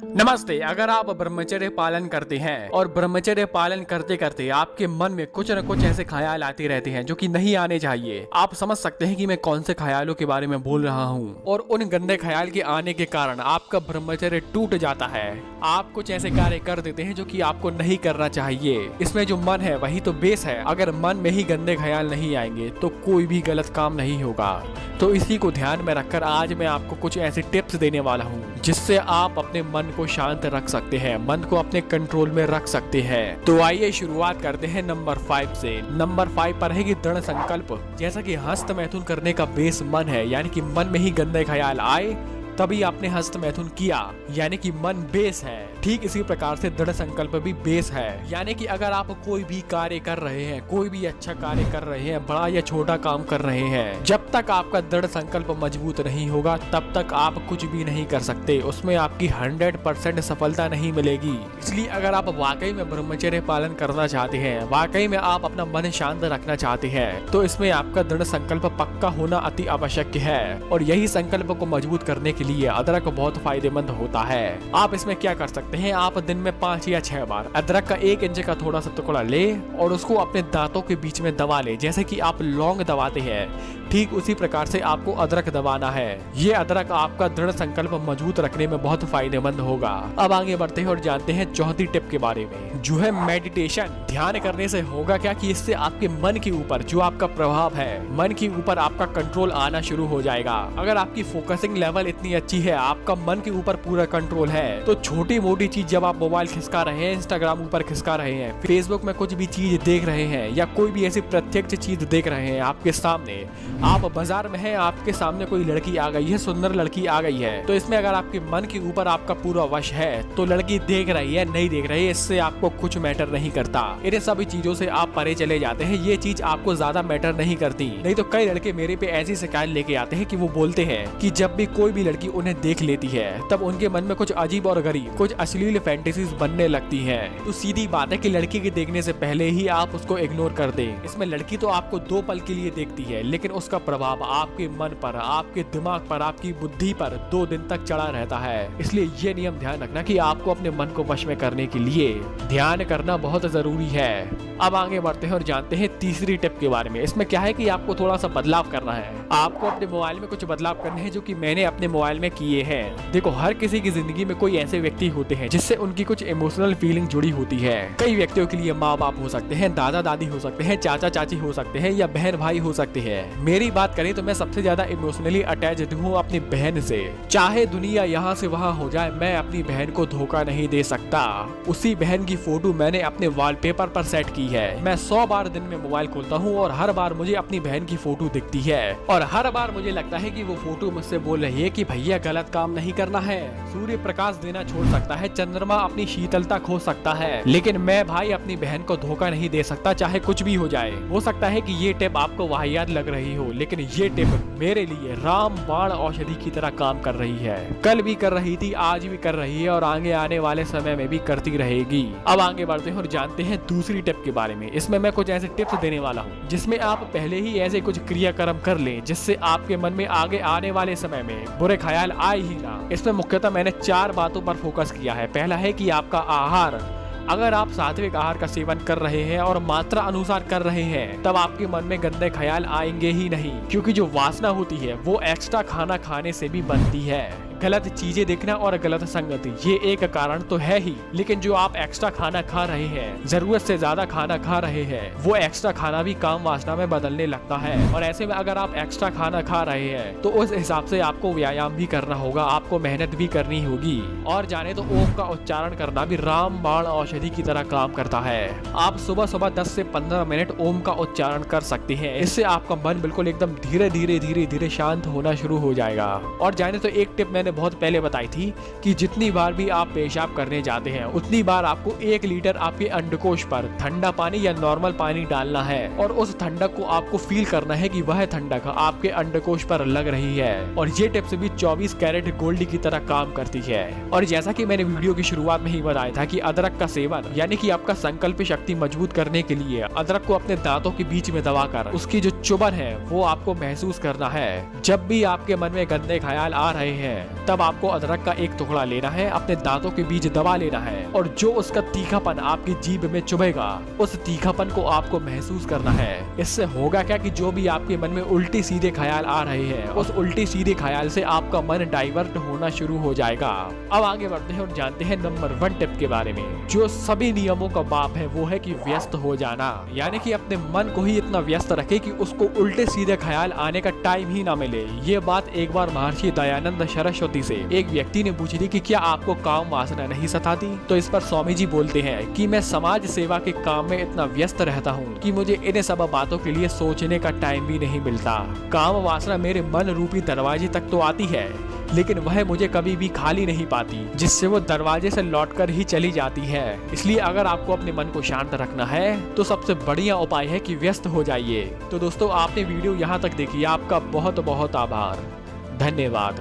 नमस्ते। अगर आप ब्रह्मचर्य पालन करते हैं और ब्रह्मचर्य पालन करते करते आपके मन में कुछ न कुछ ऐसे ख्याल आते रहते हैं जो कि नहीं आने चाहिए, आप समझ सकते हैं कि मैं कौन से ख्यालों के बारे में बोल रहा हूं। और उन गंदे ख्याल के आने के कारण आपका ब्रह्मचर्य टूट जाता है। आप कुछ ऐसे कार्य कर देते हैं जो कि आपको नहीं करना चाहिए। इसमें जो मन है वही तो बेस है। अगर मन में ही गंदे ख्याल नहीं आएंगे तो कोई भी गलत काम नहीं होगा। तो इसी को ध्यान में रखकर आज मैं आपको कुछ ऐसे टिप्स देने वाला हूँ जिससे आप अपने मन को शांत रख सकते हैं, मन को अपने कंट्रोल में रख सकते हैं। तो आइए शुरुआत करते हैं नंबर 5 से। नंबर 5 पर है कि दृढ़ संकल्प। जैसा कि हस्त मैथुन करने का बेस मन है, यानी कि मन में ही गंदे ख्याल आए तभी आपने हस्त मैथुन किया, यानी कि मन बेस है। ठीक इसी प्रकार से दृढ़ संकल्प भी बेस है। यानी कि अगर आप कोई भी कार्य कर रहे हैं, कोई भी अच्छा कार्य कर रहे हैं, बड़ा या छोटा काम कर रहे हैं, जब तक आपका दृढ़ संकल्प मजबूत नहीं होगा तब तक आप कुछ भी नहीं कर सकते। उसमें आपकी 100% सफलता नहीं मिलेगी। इसलिए अगर आप वाकई में ब्रह्मचर्य पालन करना चाहते हैं, वाकई में आप अपना मन शांत रखना चाहते हैं, तो इसमें आपका दृढ़ संकल्प पक्का होना अति आवश्यक है। और यही संकल्प को मजबूत करने के लिए अदरक बहुत फायदेमंद होता है। आप इसमें क्या कर सकते हैं, आप दिन में 5 या 6 बार अदरक का 1 इंच का थोड़ा सा टुकड़ा ले और उसको अपने दांतों के बीच में दबा ले, जैसे कि आप लौंग दबाते हैं। ठीक उसी प्रकार से आपको अदरक दबाना है। ये अदरक आपका दृढ़ संकल्प मजबूत रखने में बहुत फायदेमंद होगा। अब आगे बढ़ते हैं और जानते हैं चौथी टिप के बारे में, जो है मेडिटेशन। ध्यान करने से होगा क्या कि इससे आपके मन के ऊपर जो आपका प्रभाव है, मन के ऊपर आपका कंट्रोल आना शुरू हो जाएगा। अगर आपकी फोकसिंग लेवल इतनी अच्छी है, आपका मन के ऊपर पूरा कंट्रोल है, तो छोटी मोटी चीज जब आप मोबाइल खिसका रहे हैं, इंस्टाग्राम ऊपर खिसका रहे हैं, फेसबुक में कुछ भी चीज देख रहे हैं या कोई भी ऐसी प्रत्यक्ष चीज देख रहे हैं आपके सामने, आप बाजार में हैं, आपके सामने कोई लड़की आ गई है, सुंदर लड़की आ गई है, तो इसमें अगर आपके मन के ऊपर आपका पूरा वश है तो लड़की देख रही है नहीं देख रही है, इससे आपको कुछ मैटर नहीं करता। इन सभी चीजों से आप परे चले जाते हैं। ये चीज आपको ज्यादा मैटर नहीं करती। नहीं तो कई लड़के मेरे पे ऐसी शिकायत लेके आते हैं कि वो बोलते हैं कि जब भी कोई भी लड़की उन्हें देख लेती है तब उनके मन में कुछ अजीब और गरीब, कुछ अश्लील फैंटेसीज बनने लगती हैं। तो सीधी बात है कि लड़की के देखने से पहले ही आप उसको इग्नोर कर दें। इसमें लड़की तो आपको 2 पल के लिए देखती है, लेकिन उसका प्रभाव आपके मन पर, आपके दिमाग पर, आपकी बुद्धि पर 2 दिन तक चढ़ा रहता है। इसलिए ये नियम ध्यान रखना कि आपको अपने मन को वश में करने के लिए ध्यान करना बहुत जरूरी है। अब आगे बढ़ते हैं और जानते हैं तीसरी टिप के बारे में। इसमें क्या है कि आपको थोड़ा सा बदलाव करना है। आपको अपने मोबाइल में कुछ बदलाव करने हैं जो कि मैंने अपने मोबाइल में किए हैं। देखो, हर किसी की जिंदगी में कोई ऐसे व्यक्ति होते हैं जिससे उनकी कुछ इमोशनल फीलिंग जुड़ी होती है। कई व्यक्तियों के लिए माँ बाप हो सकते हैं, दादा दादी हो सकते हैं, चाचा चाची हो सकते हैं या बहन भाई हो सकते हैं। मेरी बात करें तो मैं सबसे ज्यादा इमोशनली अटैच्ड हूँ अपनी बहन से। चाहे दुनिया यहाँ से वहाँ हो जाए, मैं अपनी बहन को धोखा नहीं दे सकता। उसी बहन की फोटो मैंने अपने वॉलपेपर पर सेट की है। मैं 100 बार दिन में मोबाइल खोलता हूँ और हर बार मुझे अपनी बहन की फोटो दिखती है और हर बार मुझे लगता है कि वो फोटो मुझसे बोल रही है कि भैया गलत काम नहीं करना है। सूर्य प्रकाश देना छोड़ सकता है, चंद्रमा अपनी शीतलता खो सकता है, लेकिन मैं भाई अपनी बहन को धोखा नहीं दे सकता, चाहे कुछ भी हो जाए। हो सकता है कि ये टिप आपको वाहियात लग रही हो, लेकिन ये टिप मेरे लिए रामबाण औषधि की तरह काम कर रही है। कल भी कर रही थी, आज भी कर रही है और आगे आने वाले समय में भी करती रहेगी। अब आगे बढ़ते हैं और जानते हैं दूसरी टिप के बारे में। इसमें मैं कुछ ऐसे टिप्स देने वाला हूँ जिसमें आप पहले ही ऐसे कुछ क्रियाक्रम कर लें जिससे आपके मन में आगे आने वाले समय में बुरे ख्याल आए ही ना। इसमें मुख्यतः मैंने 4 बातों पर फोकस किया है। पहला है कि आपका आहार। अगर आप सात्विक आहार का सेवन कर रहे हैं और मात्रा अनुसार कर रहे हैं तब आपके मन में गंदे ख्याल आएंगे ही नहीं, क्योंकि जो वासना होती है वो एक्स्ट्रा खाना खाने से भी बनती है। गलत चीजें देखना और गलत संगति ये एक कारण तो है ही, लेकिन जो आप एक्स्ट्रा खाना खा रहे हैं, जरूरत से ज्यादा खाना खा रहे हैं, वो एक्स्ट्रा खाना भी काम वासना में बदलने लगता है। और ऐसे में अगर आप एक्स्ट्रा खाना खा रहे हैं तो उस हिसाब से आपको व्यायाम भी करना होगा, आपको मेहनत भी करनी होगी। और जाने तो ओम का उच्चारण करना भी रामबाण औषधि की तरह काम करता है। आप सुबह सुबह 10 से 15 मिनट ओम का उच्चारण कर सकते हैं। इससे आपका मन बिल्कुल एकदम धीरे धीरे शांत होना शुरू हो जाएगा। और जाने तो एक टिप मैंने बहुत पहले बताई थी कि जितनी बार भी आप पेशाब करने जाते हैं उतनी बार आपको 1 लीटर आपके अंडकोश पर ठंडा पानी या नॉर्मल पानी डालना है और उस ठंडक को आपको फील करना है कि वह ठंडक आपके अंडकोश पर लग रही है। और ये टिप्स भी 24 कैरेट गोल्ड की तरह काम करती है। और जैसा कि मैंने वीडियो की शुरुआत में ही बताया था कि अदरक का सेवन, यानी कि आपका संकल्प शक्ति मजबूत करने के लिए अदरक को अपने दांतों के बीच में दबाकर उसकी जो चुभन है वो आपको महसूस करना है। जब भी आपके मन में गंदे ख्याल आ रहे हैं तब आपको अदरक का एक टुकड़ा लेना है, अपने दांतों के बीच दबा लेना है और जो उसका तीखापन आपकी जीभ में चुभेगा उस तीखापन को आपको महसूस करना है। इससे होगा क्या कि जो भी आपके मन में उल्टी सीधे ख्याल आ रहे हैं उस उल्टी सीधे ख्याल से आपका मन डाइवर्ट होना शुरू हो जाएगा। अब आगे बढ़ते हैं और जानते हैं नंबर 1 टिप के बारे में, जो सभी नियमों का बाप है, वो है कि व्यस्त हो जाना। यानी कि अपने मन को ही इतना व्यस्त रखे कि उसको उल्टे सीधे ख्याल आने का टाइम ही ना मिले। ये बात एक बार महर्षि दयानंद सरस्वती से एक व्यक्ति ने पूछी थी कि क्या आपको काम वासना नहीं सताती? तो इस पर स्वामी जी बोलते हैं कि मैं समाज सेवा के काम में इतना व्यस्त रहता हूँ कि मुझे इन सब बातों के लिए सोचने का टाइम भी नहीं मिलता। काम वासना मेरे मन रूपी दरवाजे तक तो आती है लेकिन वह मुझे कभी भी खाली नहीं पाती, जिससे वो दरवाजे से लौटकर ही चली जाती है। इसलिए अगर आपको अपने मन को शांत रखना है तो सबसे बढ़िया उपाय है कि व्यस्त हो जाइए। तो दोस्तों, आपने वीडियो यहाँ तक देखी, आपका बहुत बहुत आभार, धन्यवाद।